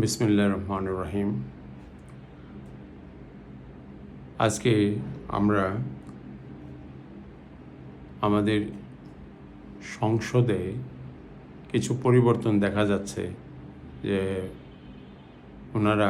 বিসমিল্লাহির রহমানির রহিম। আজকে আমরা আমাদের সংসদে কিছু পরিবর্তন দেখা যাচ্ছে যে ওনারা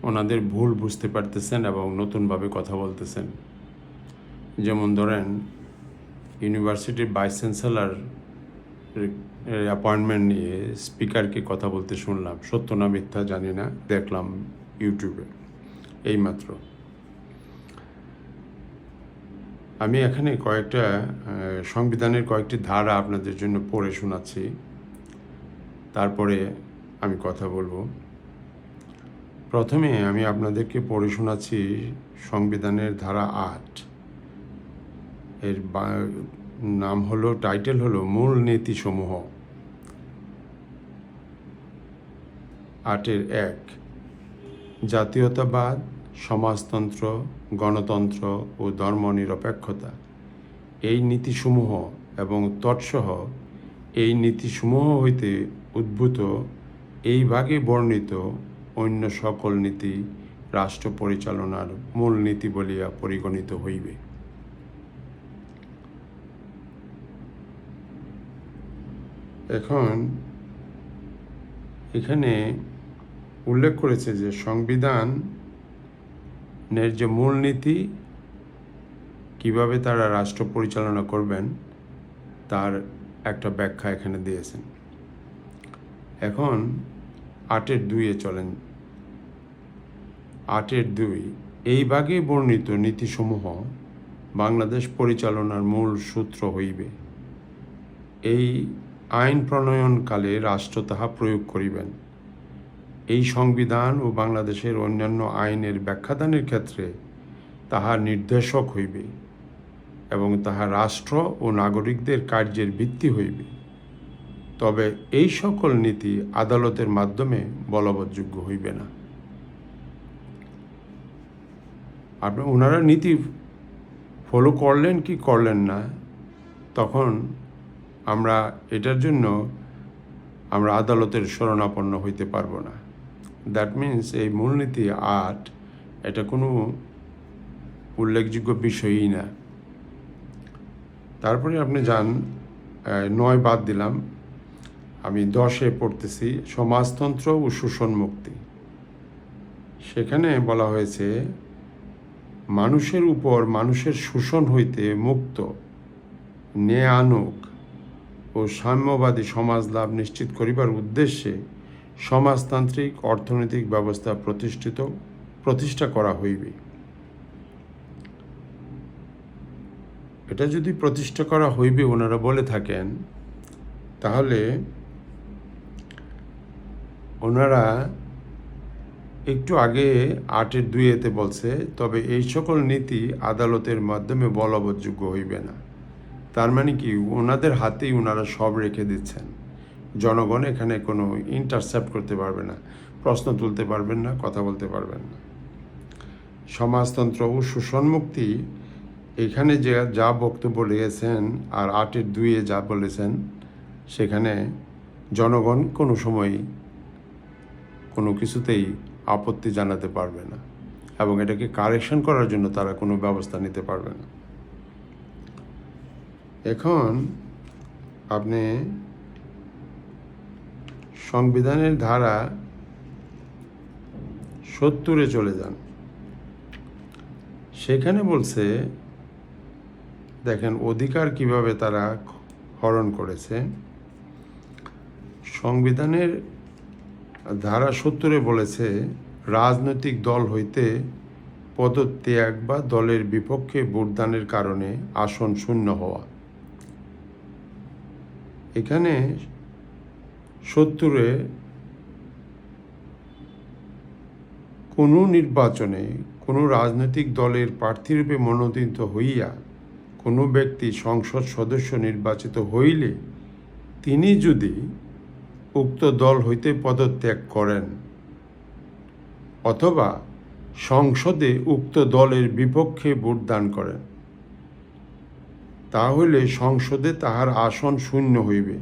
ওনাদের ভুল বুঝতে পারতেছেন এবং নতুনভাবে কথা বলতেছেন। যেমন ধরেন, ইউনিভার্সিটির ভাইস চ্যান্সেলর অ্যাপয়েন্টমেন্ট নিয়ে স্পিকারকে কথা বলতে শুনলাম। সত্য না মিথ্যা জানি না, দেখলাম ইউটিউবে এইমাত্র। আমি এখানে কয়েকটা সংবিধানের কয়েকটি ধারা আপনাদের জন্য পড়ে শোনাচ্ছি, তারপরে আমি কথা বলবো। প্রথমে আমি আপনাদেরকে পড়ে শোনাচ্ছি সংবিধানের ধারা 8। এর নাম হলো, টাইটেল হলো মূল নীতিসমূহ। 8-এর 1, জাতীয়তাবাদ, সমাজতন্ত্র, গণতন্ত্র ও ধর্মনিরপেক্ষতা। এই নীতিসমূহ এবং তৎসহ এই নীতিসমূহ হইতে উদ্ভূত এই ভাগে বর্ণিত অন্য সকল নীতি রাষ্ট্র পরিচালনার মূল নীতি বলিয়া পরিগণিত হইবে। এখন এখানে উল্লেখ করেছে যে সংবিধানের যে মূলনীতি, কিভাবে তারা রাষ্ট্র পরিচালনা করবেন তার একটা ব্যাখ্যা এখানে দিয়েছেন। এখন 8-এর 2-এ চলেন। 8-এর 2, এই ভাগে বর্ণিত নীতিসমূহ বাংলাদেশ পরিচালনার মূল সূত্র হইবে। এই আইন প্রণয়নকালে রাষ্ট্র তাহা প্রয়োগ করিবেন। এই সংবিধান ও বাংলাদেশের অন্যান্য আইনের ব্যাখ্যাদানের ক্ষেত্রে তাহা নির্দেশক হইবে এবং তাহা রাষ্ট্র ও নাগরিকদের কার্যের ভিত্তি হইবে। তবে এই সকল নীতি আদালতের মাধ্যমে বলবৎযোগ্য হইবে না। ওনারা নীতি ফলো করলেন কি করলেন না, তখন আমরা এটার জন্য আমরা আদালতের শরণাপন্ন হইতে পারবো না। দ্যাট মিনস এই মূলনীতি 8 এটা কোনো উল্লেখযোগ্য বিষয়ই না। তারপরে আপনি যান, 9 বাদ দিলাম, আমি 10-এ পড়তেছি, সমাজতন্ত্র ও শোষণ মুক্তি। সেখানে বলা হয়েছে, মানুষের উপর মানুষের শোষণ হইতে মুক্ত, ন্যায়ানুগ ও সাম্যবাদী সমাজ লাভ নিশ্চিত করিবার উদ্দেশ্যে সমাজতান্ত্রিক অর্থনৈতিক ব্যবস্থা প্রতিষ্ঠা করা হইবে। এটা যদি প্রতিষ্ঠা করা হইবে ওনারা বলে থাকেন, তাহলে ওনারা একটু আগে 8-এর 2-এতে বলছে, তবে এই সকল নীতি আদালতের মাধ্যমে বলবৎযোগ্য হইবে না। তার মানে কি, ওনাদের হাতেই ওনারা সব রেখে দিচ্ছেন। জনগণ এখানে কোনো ইন্টারসেপ্ট করতে পারবে না, প্রশ্ন তুলতে পারবেন না, কথা বলতে পারবেন না। সমাজতন্ত্র ও শোষণ মুক্তি, এখানে যা বক্তব্য রেখেছেন আর 8-এর 2-এ যা বলেছেন, সেখানে জনগণ কোনো সময় কোনো কিছুতেই আপত্তি জানাতে পারবে না এবং এটাকে কারেকশন করার জন্য তারা কোনো ব্যবস্থা নিতে পারবে না। এখন আপনি সংবিধানের ধারা 70-এ চলে যান। সেখানে বলছে, দেখেন অধিকার কিভাবে তারা হরণ করেছে। সংবিধানের ধারা 70-এ বলেছে, রাজনৈতিক দল হইতে পদত্যাগ বা দলের বিপক্ষে ভোটদানের কারণে আসন শূন্য হওয়া। এখানে 70-এ কোনো নির্বাচনে কোনো রাজনৈতিক দলের প্রার্থীরূপে মনোনীত হইয়া কোনো ব্যক্তি সংসদ সদস্য নির্বাচিত হইলে তিনি যদি উক্ত দল হইতে পদত্যাগ করেন অথবা সংসদে উক্ত দলের বিপক্ষে ভোটদান করেন, তাহলে সংসদে তাহার আসন শূন্য হইবে।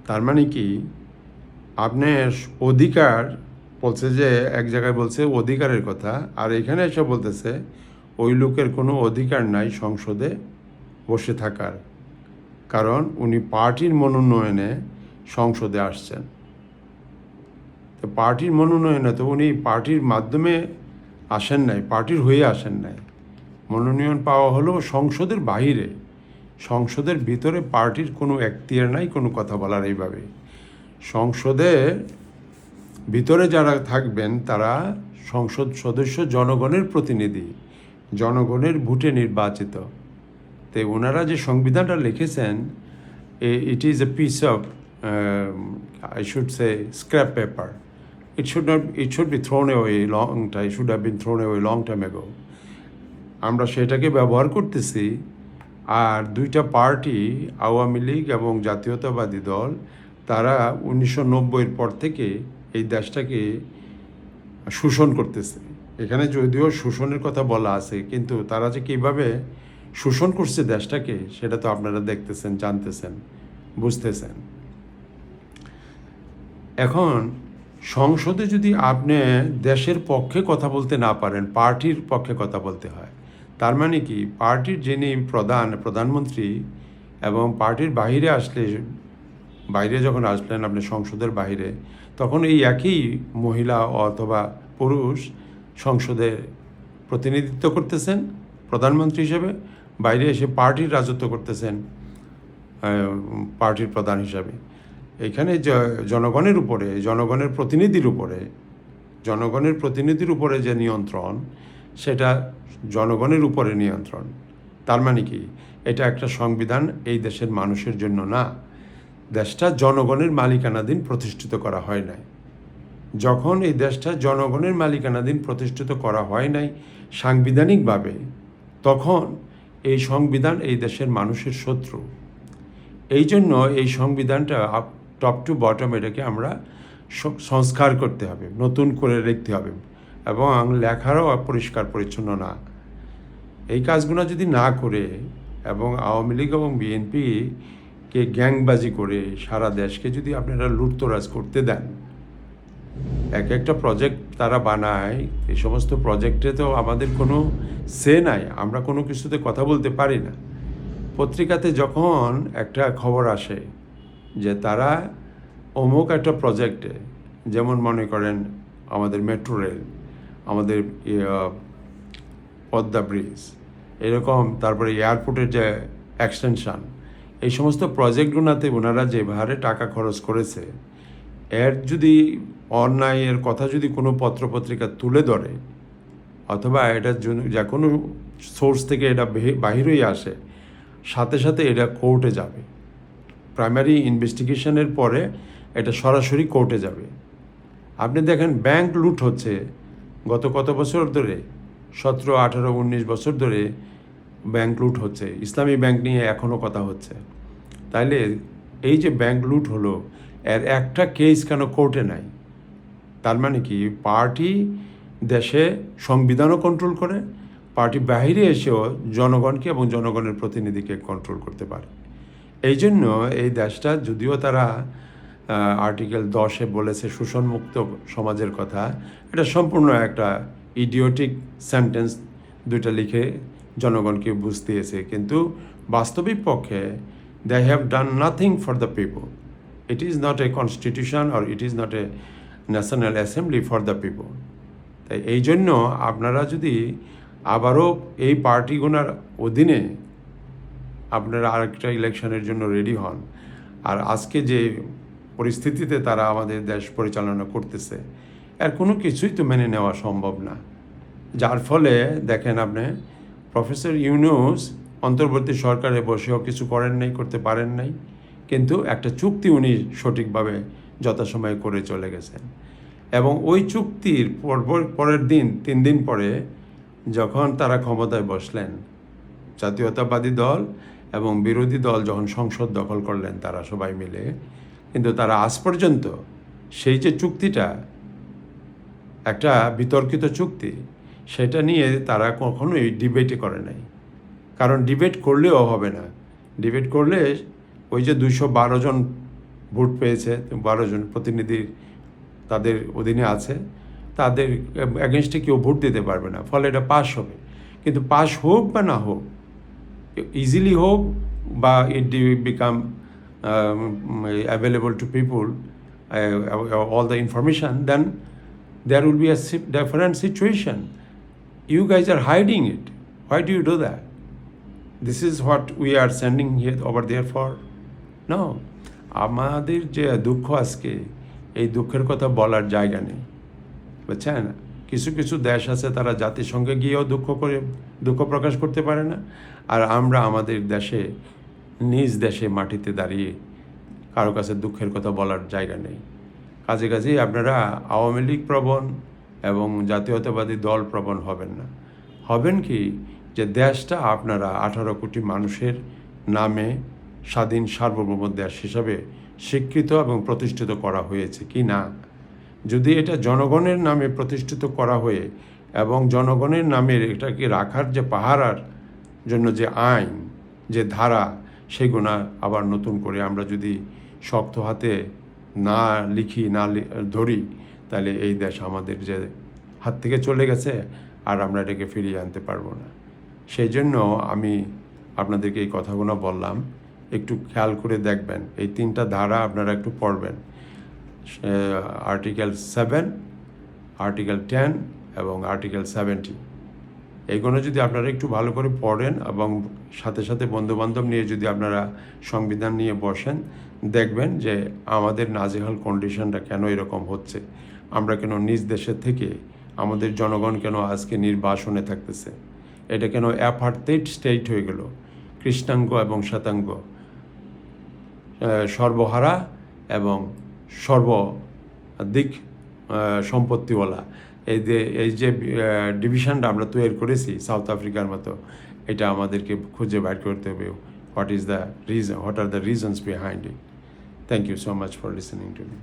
তার মানে কি আপনার অধিকার বলছে, যে এক জায়গায় বলছে অধিকারের কথা, আর এখানে এসে বলতেছে ওই লোকের কোনো অধিকার নাই সংসদে বসে থাকার, কারণ উনি পার্টির মনোনয়নে সংসদে আসছেন। তো পার্টির মনোনয়নে তো উনি পার্টির মাধ্যমে আসেন নাই, পার্টির হয়ে আসেন নাই। মনোনয়ন পাওয়া হলো সংসদের বাহিরে, সংসদের ভিতরে পার্টির কোনো এখতিয়ার নাই কোনো কথা বলার। এইভাবে সংসদের ভিতরে যারা থাকবেন তারা সংসদ সদস্য জনগণের প্রতিনিধি, জনগণের ভোটে নির্বাচিত। তো ওনারা যে সংবিধানটা লিখেছেন, it is a piece of I should say scrap paper. It should be thrown away long time. It should have been thrown away long time ago. আমরা সেটাকে ব্যবহার করতেছি। আর দুইটা পার্টি, আওয়ামী লীগ এবং জাতীয়তাবাদী দল, তারা 1990-এর পর থেকে এই দেশটাকে শোষণ করতেছে। এখানে যদিও শোষণের কথা বলা আছে, কিন্তু তারা যে কীভাবে শোষণ করছে দেশটাকে, সেটা তো আপনারা দেখতেছেন, জানতেছেন, বুঝতেছেন। এখন সংসদে যদি আপনি দেশের পক্ষে কথা বলতে না পারেন, পার্টির পক্ষে কথা বলতে হয়। তার মানে কি পার্টির যিনি প্রধানমন্ত্রী এবং পার্টির বাইরে আসলে, বাইরে যখন আসলেন আপনি সংসদের বাইরে, তখন এই একই মহিলা অথবা পুরুষ সংসদে প্রতিনিধিত্ব করতেছেন প্রধানমন্ত্রী হিসেবে, বাইরে এসে পার্টির রাজত্ব করতেছেন পার্টির প্রধান হিসাবে। এখানে জনগণের উপরে, জনগণের প্রতিনিধির উপরে যে নিয়ন্ত্রণ, সেটা জনগণের উপরে নিয়ন্ত্রণ। তার মানে কি এটা একটা সংবিধান এই দেশের মানুষের জন্য না, দেশটা জনগণের মালিকানাধীন প্রতিষ্ঠিত করা হয় নাই। যখন এই দেশটা জনগণের মালিকানাধীন প্রতিষ্ঠিত করা হয় নাই সাংবিধানিকভাবে, তখন এই সংবিধান এই দেশের মানুষের শত্রু। এই জন্য এই সংবিধানটা টপ টু বটম এটাকে আমরা সংস্কার করতে হবে, নতুন করে লিখতে হবে, এবং লেখারও পরিষ্কার পরিচ্ছন্ন না। এই কাজগুলো যদি না করে এবং আওয়ামী লীগ এবং বিএনপিকে গ্যাংবাজি করে সারা দেশকে যদি আপনারা লুটতরাজ করতে দেন, এক একটা প্রজেক্ট তারা বানায়, এই সমস্ত প্রজেক্টে তো আমাদের কোনো সে নাই, আমরা কোনো কিছুতে কথা বলতে পারি না। পত্রিকাতে যখন একটা খবর আসে যে তারা অমুক একটা প্রজেক্টে, যেমন মনে করেন আমাদের মেট্রো রেল, আমাদের পদ্মা ব্রিজ, এরকম, তারপরে এয়ারপোর্টের যে এক্সটেনশন, এই সমস্ত প্রজেক্টগুলোতে ওনারা যে হারে টাকা খরচ করেছে, এর যদি অন্যায়ের কথা যদি কোনো পত্রপত্রিকা তুলে ধরে, অথবা এটা যে কোনো সোর্স থেকে এটা বাহির হয়ে আসে, সাথে সাথে এটা কোর্টে যাবে। প্রাইমারি ইনভেস্টিগেশনের পরে এটা সরাসরি কোর্টে যাবে। আপনি দেখেন ব্যাংক লুট হচ্ছে গত কত বছর ধরে, 17, 18, 19 বছর ধরে ব্যাংক লুট হচ্ছে। ইসলামী ব্যাংক নিয়ে এখনও কথা হচ্ছে। তাইলে এই যে ব্যাংক লুট হলো, এর একটা কেস কেন কোর্টে নাই? তার মানে কি পার্টি দেশে সংবিধানও কন্ট্রোল করে, পার্টি বাহিরে এসেও জনগণকে এবং জনগণের প্রতিনিধিকে কন্ট্রোল করতে পারে। এই জন্য এই দেশটা, যদিও তারা আর্টিকেল 10-এ বলেছে শোষণমুক্ত সমাজের কথা, এটা সম্পূর্ণ একটা ইডিওটিক সেন্টেন্স দুইটা লিখে জনগণকে বুঝিয়েছে, কিন্তু বাস্তবিক পক্ষে they have done nothing for the people. It is not a constitution or it is not a national assembly for the people. তাই এই জন্য আপনারা যদি আবারও এই পার্টিগুলোর অধীনে আপনারা আরেকটা ইলেকশনের জন্য রেডি হন, আর আজকে যে পরিস্থিতিতে তারা আমাদের দেশ পরিচালনা করতেছে, এর কোনো কিছুই তো মেনে নেওয়া সম্ভব না। যার ফলে দেখেন আপনি প্রফেসর ইউনূস অন্তর্বর্তী সরকারে বসেও কিছু করেন নাই, করতে পারেন নাই, কিন্তু একটা চুক্তি উনি সঠিকভাবে যথাসময়ে করে চলে গেছেন। এবং ওই চুক্তির পরের দিন, 3 দিন পরে যখন তারা ক্ষমতায় বসলেন, জাতীয়তাবাদী দল এবং বিরোধী দল যখন সংসদ দখল করলেন তারা সবাই মিলে, কিন্তু তারা আজ পর্যন্ত সেই যে চুক্তিটা একটা বিতর্কিত চুক্তি, সেটা নিয়ে তারা কখনোই ডিবেটই করে নাই। কারণ ডিবেট করলেও হবে না। ডিবেট করলে ওই যে 212 জন ভোট পেয়েছে, 12 জন প্রতিনিধি তাদের অধীনে আছে, তাদের অ্যাগেনস্টে কেউ ভোট দিতে পারবে না, ফলে এটা পাস হবে। কিন্তু পাস হোক বা না হোক, ইজিলি হোক বা ইট become available to people, all the information, then there will be a different situation. You guys are hiding it. Why do you do that? This is what we are sending here over there for? No. আমাদের যে দুঃখ আজকে, এই দুঃখের কথা বলার জায়গা নেই, বুঝছেন? কিছু কিছু দেশ আছে তারা জাতিসংঘে গিয়েও দুঃখ প্রকাশ করতে পারে না, আর আমরা আমাদের দেশে, নিজ দেশে মাটিতে দাঁড়িয়ে কারো কাছে দুঃখের কথা বলার জায়গা নেই। কাজেই আপনারা আওয়ামী লীগ প্রবণ এবং জাতীয়তাবাদী দল প্রবণ হবেন না। হবেন কি, যে দেশটা আপনারা 18 কোটি মানুষের নামে স্বাধীন সার্বভৌম দেশ হিসাবে স্বীকৃত এবং প্রতিষ্ঠিত করা হয়েছে কি না। যদি এটা জনগণের নামে প্রতিষ্ঠিত করা হয়ে এবং জনগণের নামে এটাকে রাখার যে পাহারার জন্য যে আইন, যে ধারা, সেগুলো আবার নতুন করে আমরা যদি শক্ত হাতে না লিখি, না ধরি, তাহলে এই দেশ আমাদের যে হাত থেকে চলে গেছে আর আমরা এটাকে ফিরিয়ে আনতে পারবো না। সেই জন্য আমি আপনাদেরকে এই কথাগুলো বললাম, একটু খেয়াল করে দেখবেন। এই 3টা ধারা আপনারা একটু পড়বেন, আর্টিকেল 7, আর্টিকেল 10 এবং আর্টিকেল 70। এইগুলো যদি আপনারা একটু ভালো করে পড়েন এবং সাথে সাথে বন্ধুবান্ধব নিয়ে যদি আপনারা সংবিধান নিয়ে বসেন, দেখবেন যে আমাদের নাজেহাল কন্ডিশনটা কেন এরকম হচ্ছে। আমরা কেন নিজ দেশে থেকে আমাদের জনগণ কেন আজকে নির্বাসনে থাকতেছে, এটা কেন অ্যাপার্থেইড স্টেট হয়ে গেল। কৃষ্ণাঙ্গ এবং শ্বেতাঙ্গ, সর্বহারা এবং সর্বদিক সম্পত্তিওয়ালা, এই যে ডিভিশনটা আমরা তৈরি করেছি সাউথ আফ্রিকার মতো, এটা আমাদেরকে খুঁজে বের করতে হবে। What are the reasons behind it. Thank you so much for listening to me.